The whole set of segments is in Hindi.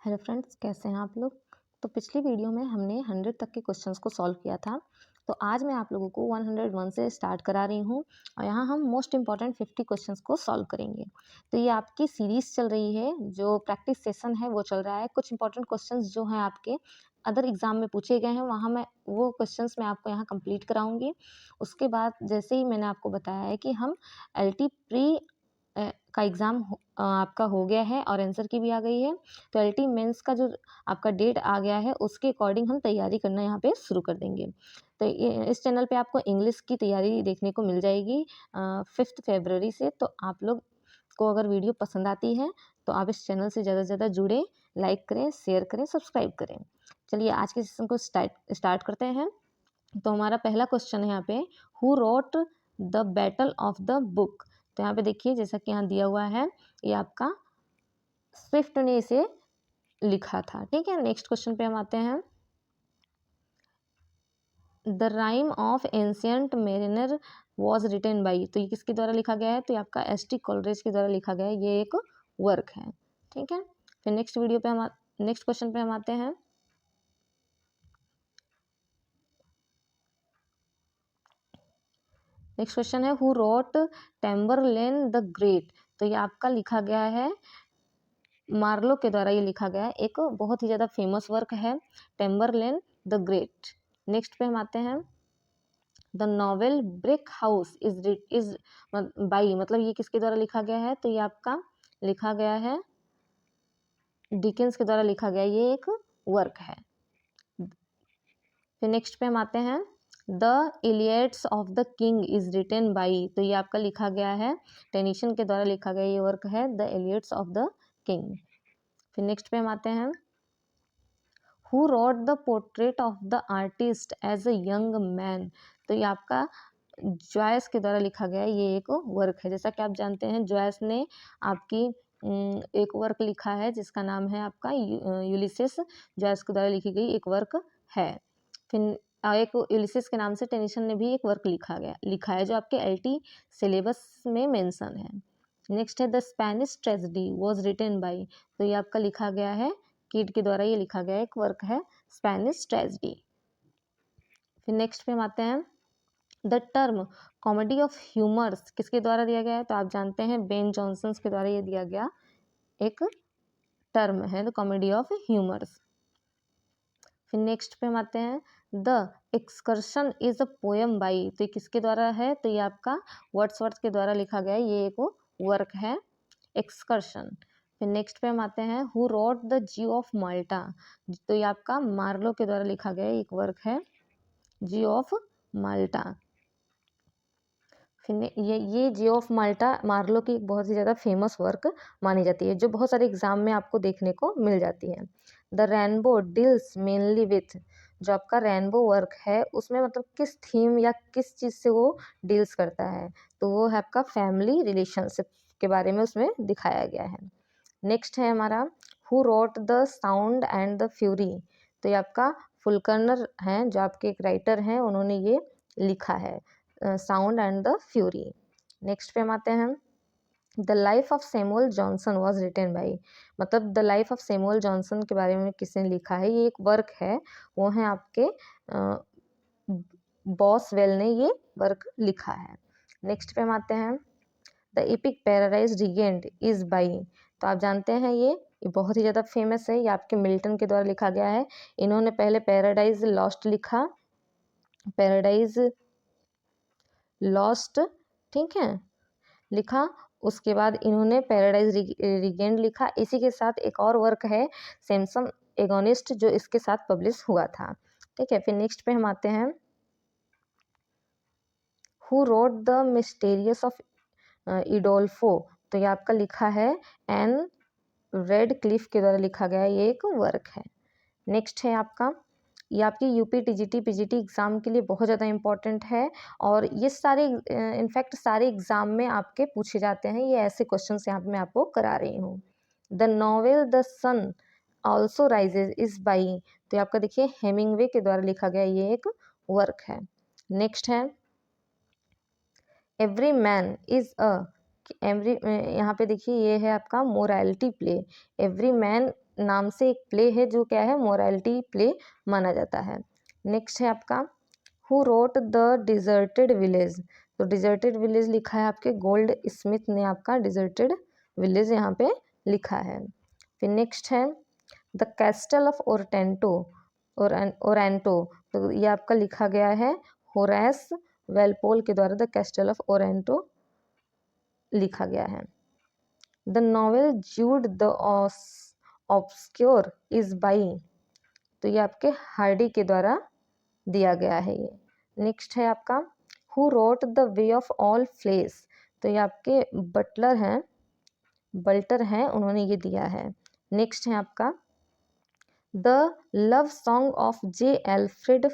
हेलो फ्रेंड्स, कैसे हैं आप लोग। तो पिछली वीडियो में हमने 100 तक के क्वेश्चंस को सॉल्व किया था। तो आज मैं आप लोगों को 101 से स्टार्ट करा रही हूँ और यहाँ हम मोस्ट इंपॉर्टेंट 50 क्वेश्चंस को सॉल्व करेंगे। तो ये आपकी सीरीज़ चल रही है, जो प्रैक्टिस सेशन है वो चल रहा है। कुछ इंपॉर्टेंट क्वेश्चंस जो हैं आपके अदर एग्जाम में पूछे गए हैं, वहाँ मैं वो क्वेश्चंस मैं आपको यहाँ कंप्लीट कराऊंगी। उसके बाद जैसे ही मैंने आपको बताया है कि हम LT प्री का एग्ज़ाम आपका हो गया है और आंसर की भी आ गई है। तो LT मेंस का जो आपका डेट आ गया है, उसके अकॉर्डिंग हम तैयारी करना यहाँ पे शुरू कर देंगे। तो ये इस चैनल पे आपको इंग्लिश की तैयारी देखने को मिल जाएगी 5 फरवरी से। तो आप लोग को अगर वीडियो पसंद आती है तो आप इस चैनल से ज़्यादा से ज़्यादा जुड़े, लाइक करें, शेयर करें, सब्सक्राइब करें। चलिए आज के सेशन को स्टार्ट करते हैं। तो हमारा पहला क्वेश्चन है यहाँ पे, who wrote the battle of the book. तो यहाँ पे देखिए, जैसा कि यहाँ दिया हुआ है, ये आपका स्विफ्ट ने इसे लिखा था। ठीक है, नेक्स्ट क्वेश्चन पे हम आते हैं। The rime of ancient mariner was written by. तो ये किसके द्वारा लिखा गया है? तो ये आपका ST कोलरिज के द्वारा लिखा गया है। ये एक वर्क है। ठीक है, फिर नेक्स्ट क्वेश्चन पे हम आते हैं। नेक्स्ट क्वेश्चन है, हु रोट टेम्बरलेन द ग्रेट। तो ये आपका लिखा गया है मार्लो के द्वारा। ये लिखा गया है, एक बहुत ही ज़्यादा फेमस वर्क है, टेम्बरलेन द ग्रेट। नेक्स्ट पे हम आते हैं। The novel brick house is by, मतलब ये किसके द्वारा लिखा गया है? तो ये आपका लिखा गया है डिकेंस के द्वारा लिखा गया है। ये एक वर्क है। फिर नेक्स्ट पे हम आते हैं। The इलियड्स of the king is written by. तो ये आपका लिखा गया है टेनिसन के द्वारा लिखा गया ये वर्क है, द इलियड्स ऑफ द किंग। फिर नेक्स्ट पे हम आते हैं। Who wrote the portrait of the artist as a young man. तो ये आपका जॉयस के द्वारा लिखा गया है। ये एक वर्क है। जैसा कि आप जानते हैं, जॉयस ने आपकी एक वर्क लिखा है जिसका नाम है आपका यूलिसिस। जॉयस के द्वारा लिखी गई एक वर्क है। फिर एक यूलिसिस के नाम से टेनिसन ने भी एक वर्क लिखा है जो आपके LT सिलेबस में मेंशन है। नेक्स्ट है, the Spanish tragedy was written by. तो ये आपका लिखा गया है कीट के द्वारा। ये लिखा गया एक वर्क है, स्पेनिश ट्रेजेडी। फिर नेक्स्ट पे हम आते हैं। The term comedy of humours किसके द्वारा दिया गया है? तो आप जानते हैं बेन जॉनसन के द्वारा ये दिया गया एक टर्म है, द कॉमेडी ऑफ ह्यूमर्स। फिर नेक्स्ट पे हम आते हैं। The excursion is a poem by. तो ये किसके द्वारा है? तो ये आपका वर्ड्सवर्थ के द्वारा लिखा गया है। ये एक वर्क है, एक्सकर्शन। फिर नेक्स्ट पे हम आते हैं। Who wrote the Jew of Malta. तो ये आपका मार्लो के द्वारा लिखा गया एक वर्क है, जी ऑफ माल्टा। फिर ये जी ऑफ माल्टा मार्लो की एक बहुत ही ज़्यादा फेमस वर्क मानी जाती है, जो बहुत सारे एग्जाम में आपको देखने को मिल जाती है। The rainbow deals mainly with. जो आपका रेनबो वर्क है, उसमें मतलब किस थीम या किस चीज़ से वो डील्स करता है? तो वो है आपका फैमिली रिलेशनशिप के बारे में उसमें दिखाया गया है। नेक्स्ट है हमारा, who wrote the sound and the fury. तो ये आपका फुलकर्नर हैं, जो आपके एक राइटर हैं, उन्होंने ये लिखा है, sound and the fury. Next पे हम आते हैं। The life of Samuel Johnson was written by. मतलब the life of Samuel Johnson के बारे में किसने लिखा है? ये एक वर्क है, वो है आपके बॉसवेल ने ये वर्क लिखा है। नेक्स्ट पे हम आते हैं। The epic paradise regained is by. तो आप जानते हैं ये बहुत ही ज़्यादा फेमस है। ये आपके मिल्टन के द्वारा लिखा गया है। इन्होंने पहले पैराडाइज लॉस्ट लिखा, पैराडाइज लॉस्ट, ठीक है, लिखा। उसके बाद इन्होंने पैराडाइज रिगेंड लिखा। इसी के साथ एक और वर्क है, सैमसन एगोनिस्ट, जो इसके साथ पब्लिश हुआ था। ठीक है, फिर नेक्स्ट पे हम आते हैं। Who wrote the mysterious of Udolpho. तो ये आपका लिखा है एन रेड क्लिफ के द्वारा लिखा गया ये एक वर्क है। नेक्स्ट है आपका, ये आपकी UP TGT PGT एग्ज़ाम के लिए बहुत ज़्यादा इंपॉर्टेंट है और ये सारे इनफैक्ट सारे एग्ज़ाम में आपके पूछे जाते हैं। ये ऐसे क्वेश्चन यहाँ पे मैं आपको करा रही हूँ। The novel the sun also rises is by. तो आपका देखिए हेमिंगवे के द्वारा लिखा गया ये एक वर्क है। नेक्स्ट है, every man is a, every, यहाँ पे देखिए ये है आपका मोरालिटी प्ले। एवरी मैन नाम से एक प्ले है जो क्या है, मोरालिटी प्ले माना जाता है। नेक्स्ट है आपका who wrote the deserted village. तो डिजर्टेड विलेज लिखा है आपके गोल्ड स्मिथ ने आपका डिजर्टेड विलेज यहाँ पे लिखा है। फिर नेक्स्ट है द कैस्टल ऑफ ओरटेंटो ओरेंटो। तो ये आपका लिखा गया है होरेस वेलपोल के द्वारा द कैस्टल ऑफ ओरेंटो लिखा गया है। The novel Jude the obscure is by. तो ये आपके हार्डी के द्वारा दिया गया है ये। नेक्स्ट है आपका who wrote the way of all flesh. तो ये आपके बल्टर हैं, उन्होंने ये दिया है। नेक्स्ट है आपका the love song of J Alfred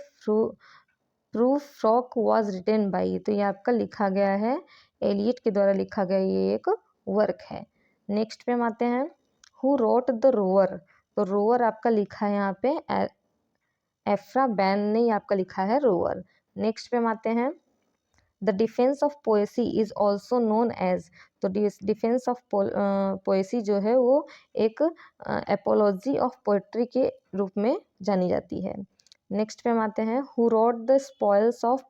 Prufrock was written by. तो ये आपका लिखा गया है एलियट के द्वारा लिखा गया ये एक वर्क है। नेक्स्ट पे हम आते हैं हु रोट द रोवर। तो रोवर आपका लिखा है यहाँ पे एफ्रा बैन ने ही आपका लिखा है रोवर। नेक्स्ट पे हम आते हैं the defence of poesy is also known as. तो डिफेंस ऑफ पोएसी जो है वो एक एपोलॉजी ऑफ पोएट्री के रूप में जानी जाती है। नेक्स्ट पे हम आते हैं who wrote the spoils of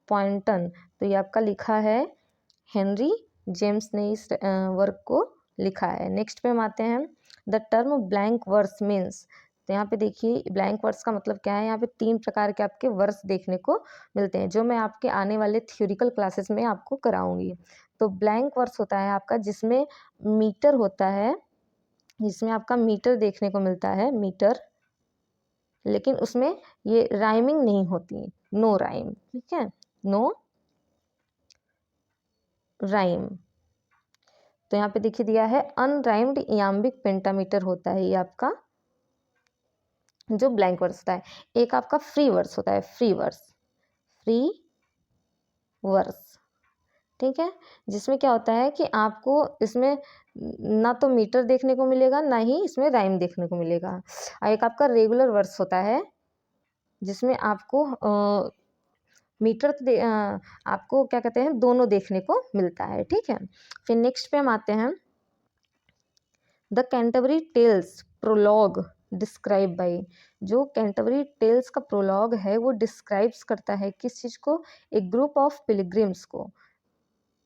Poynton. तो ये आपका लिखा है हेनरी जेम्स ने इस वर्क को लिखा है। नेक्स्ट पे हम आते हैं the term blank verse means. तो यहाँ पे देखिए ब्लैंक वर्स का मतलब क्या है, यहाँ पे 3 प्रकार के आपके वर्स देखने को मिलते हैं जो मैं आपके आने वाले थ्योरिकल क्लासेस में आपको कराऊंगी। तो ब्लैंक वर्स होता है आपका जिसमें मीटर होता है, जिसमें आपका मीटर देखने को मिलता है, मीटर, लेकिन उसमें ये राइमिंग नहीं होती, नो राइम, ठीक है, नो राइम। तो यहाँ पे देखिए दिया है अनराइम्ड इयाम्बिक पेंटामीटर होता है ये आपका जो ब्लैंक वर्स होता है। एक आपका फ्री वर्स होता है, फ्री वर्स, ठीक है, जिसमें क्या होता है कि आपको इसमें ना तो मीटर देखने को मिलेगा ना ही इसमें राइम देखने को मिलेगा। और एक आपका रेगुलर वर्स होता है जिसमें आपको मीटर आपको क्या कहते हैं दोनों देखने को मिलता है, ठीक है। फिर नेक्स्ट पे हम आते हैं the Canterbury tales prologue describe by. जो कैंटरबरी टेल्स का प्रोलॉग है वो डिस्क्राइब्स करता है किस चीज़ को, एक ग्रुप ऑफ पिलग्रिम्स को,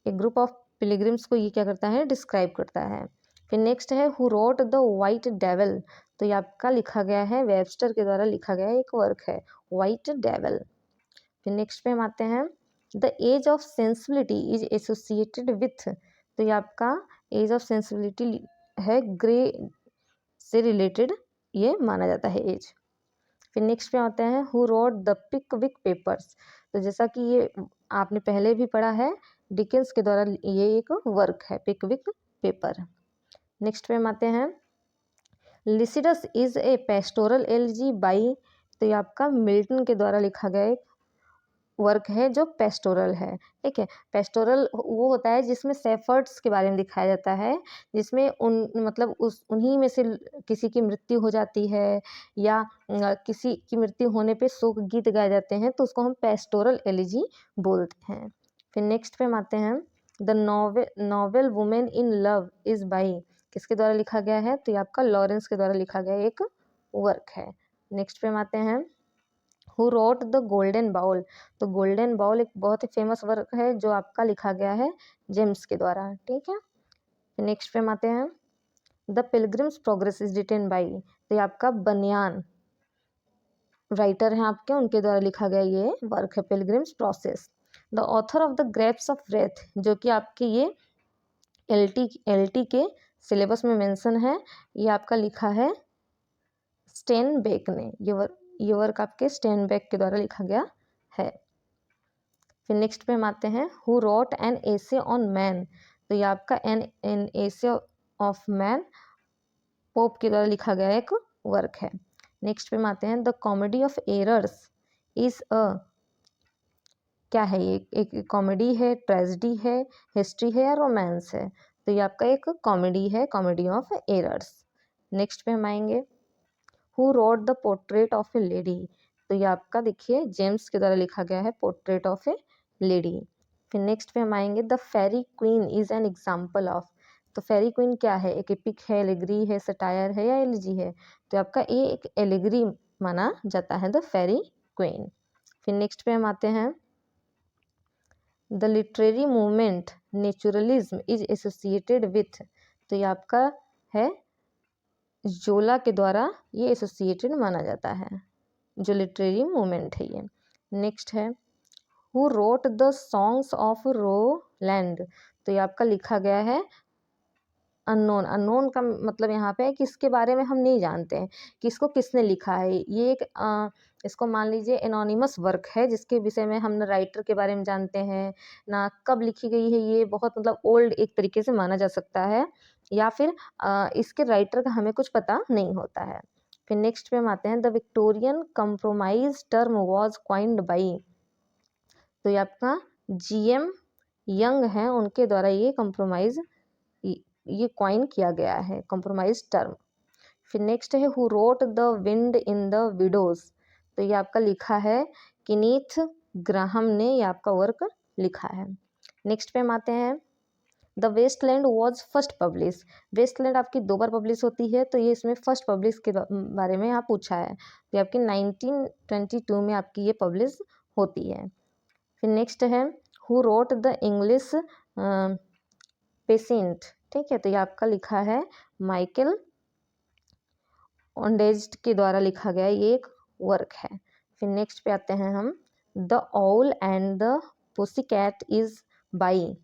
एक ग्रुप ऑफ पिलग्रिम्स को ये क्या करता है, डिस्क्राइब करता है। फिर नेक्स्ट है who wrote the white devil. तो ये आपका लिखा गया है वेबस्टर के द्वारा लिखा गया एक वर्क है वाइट डेविल। फिर नेक्स्ट पे हम आते हैं the age of sensibility is associated with. तो ये आपका एज ऑफ सेंसिबिलिटी है ग्रे से रिलेटेड ये माना जाता है एज। फिर नेक्स्ट पे आते हैं हु रोट द पिकविक पेपर्स। तो जैसा कि ये आपने पहले भी पढ़ा है डिकेंस के द्वारा ये एक वर्क है पिकविक पेपर। नेक्स्ट पे हम आते हैं Lycidas is a pastoral elegy by. तो ये आपका मिल्टन के द्वारा लिखा गया एक वर्क है जो पेस्टोरल है, ठीक है। पेस्टोरल वो होता है जिसमें शेफर्ड्स के बारे में दिखाया जाता है, जिसमें मतलब उन्हीं में से किसी की मृत्यु हो जाती है या किसी की मृत्यु होने पे शोक गीत गाए जाते हैं, तो उसको हम पेस्टोरल एलिजी बोलते हैं। फिर नेक्स्ट पे हम आते हैं the novel women in love is by. किसके द्वारा लिखा गया है, तो ये आपका लॉरेंस के द्वारा लिखा गया एक वर्क है। नेक्स्ट पे हम आते हैं who wrote the golden bowl. तो गोल्डन बाउल एक बहुत ही फेमस वर्क है जो आपका लिखा गया है जेम्स के द्वारा, ठीक है। नेक्स्ट पे हम आते हैं the pilgrims progress is written by. तो ये आपका बनियान राइटर हैं आपके, उनके द्वारा लिखा गया ये वर्क है pilgrims process. The author of the grapes of Wraith, जो कि आपके ये एलटी के सिलेबस में मेंशन है, ये आपका लिखा है स्टेनबेक ने, ये वर्क आपके स्टेनबेक के द्वारा लिखा गया है। फिर नेक्स्ट पे हम आते हैं who wrote an essay on man. तो ये आपका an essay of man pope के द्वारा लिखा गया एक वर्क है। नेक्स्ट पे हम आते हैं the comedy of errors is a, क्या है ये, एक कॉमेडी है, ट्रेजेडी है, हिस्ट्री है या रोमांस है। तो ये आपका एक कॉमेडी है, कॉमेडी ऑफ एरर्स। नेक्स्ट पे हम आएंगे who wrote the portrait of a lady. तो ये आपका देखिए जेम्स के द्वारा लिखा गया है पोर्ट्रेट ऑफ ए लेडी। फिर नेक्स्ट पे हम आएंगे the fairy queen is an example of. तो फेरी क्वीन क्या है, एक एपिक है, एलिगरी है, सटायर है या एलिजी है, तो आपका ये एक एलिगरी माना जाता है द फेरी क्वीन। फिर नेक्स्ट पे हम आते हैं, the literary movement naturalism is associated with, तो ये आपका है जोला के द्वारा ये एसोसिएटेड माना जाता है, जो लिटरेरी मूवमेंट है ये। नेक्स्ट है who wrote the songs of Roland, तो ये आपका लिखा गया है अननोन। अननोन का मतलब यहाँ पे है कि इसके बारे में हम नहीं जानते हैं कि इसको किसने लिखा है। ये एक इसको मान लीजिए एनोनिमस वर्क है जिसके विषय में हम ना राइटर के बारे में जानते हैं ना कब लिखी गई है, ये बहुत मतलब ओल्ड एक तरीके से माना जा सकता है, या फिर इसके राइटर का हमें कुछ पता नहीं होता है। फिर नेक्स्ट पे हम आते हैं, the Victorian compromise term was coined by, तो ये आपका GM यंग हैं, उनके द्वारा ये कंप्रोमाइज ये क्वाइन किया गया है, कंप्रोमाइज टर्म। फिर नेक्स्ट है who wrote the wind in the widows, तो ये आपका लिखा है किनीथ ग्राहम ने ये आपका वर्क लिखा है। नेक्स्ट पे हम आते हैं, the wasteland was first publish, wasteland आपकी 2 बार पब्लिश होती है, तो ये इसमें फर्स्ट पब्लिश के बारे में यहाँ पूछा है, तो ये आपकी 1922 में आपकी ये पब्लिश होती है। फिर नेक्स्ट है who wrote the English patient, ठीक है, तो ये आपका लिखा है माइकल ऑन्डेज के द्वारा लिखा गया ये एक वर्क है। फिर नेक्स्ट पे आते हैं हम, the owl and the pussy cat is by,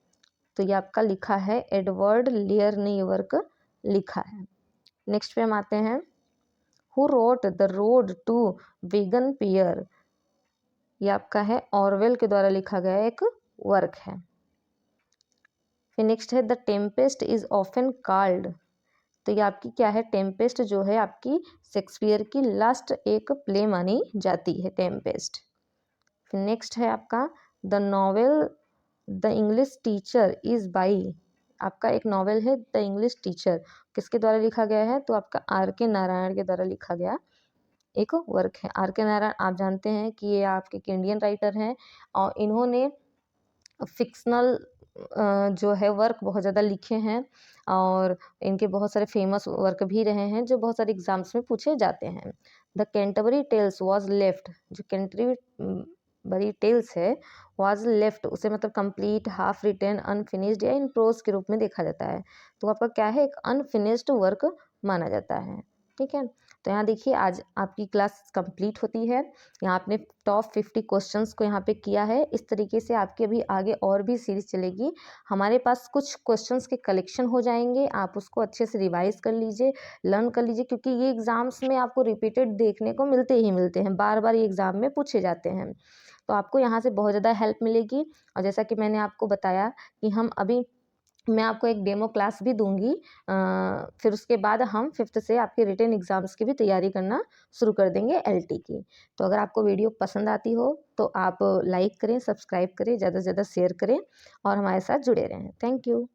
तो ये आपका लिखा है एडवर्ड लेयर ने ये वर्क लिखा है। नेक्स्ट पे हम आते हैं, who wrote the road to Wigan Pier, ये आपका है ऑरवेल के द्वारा लिखा गया एक वर्क है। फिर नेक्स्ट है the Tempest is often called, तो ये आपकी क्या है, टेम्पेस्ट जो है आपकी शेक्सपियर की लास्ट एक प्ले मानी जाती है टेम्पेस्ट। फिर नेक्स्ट है आपका the novel the English teacher is by, आपका एक नॉवेल है द इंग्लिश टीचर, किसके द्वारा लिखा गया है, तो आपका R.K. नारायण के द्वारा लिखा गया एक वर्क है। R.K. नारायण आप जानते हैं कि ये आपके एक इंडियन राइटर हैं और इन्होंने फिक्शनल जो है वर्क बहुत ज़्यादा लिखे हैं और इनके बहुत सारे फेमस वर्क भी रहे हैं जो बहुत सारे एग्जाम्स में पूछे जाते हैं। The Canterbury tales was left, जो कैंटरबरी टेल्स है वॉज लेफ्ट, उसे मतलब कंप्लीट, हाफ रिटन, अनफिनिश्ड या इन प्रोज के रूप में देखा जाता है, तो आपका क्या है एक अनफिनिश्ड वर्क माना जाता है। ठीक है, तो यहाँ देखिए आज आपकी क्लास कंप्लीट होती है। यहाँ आपने टॉप 50 क्वेश्चंस को यहाँ पे किया है। इस तरीके से आपके अभी आगे और भी सीरीज चलेगी। हमारे पास कुछ क्वेश्चंस के कलेक्शन हो जाएंगे, आप उसको अच्छे से रिवाइज कर लीजिए, लर्न कर लीजिए, क्योंकि ये एग्जाम्स में आपको रिपीटेड देखने को मिलते ही मिलते हैं, बार बार ये एग्जाम में पूछे जाते हैं, तो आपको यहाँ से बहुत ज़्यादा हेल्प मिलेगी। और जैसा कि मैंने आपको बताया कि मैं आपको एक डेमो क्लास भी दूंगी, फिर उसके बाद हम 5th से आपके रिटन एग्ज़ाम्स की भी तैयारी करना शुरू कर देंगे LT की। तो अगर आपको वीडियो पसंद आती हो तो आप लाइक करें, सब्सक्राइब करें, ज़्यादा से ज़्यादा शेयर करें और हमारे साथ जुड़े रहें। Thank you.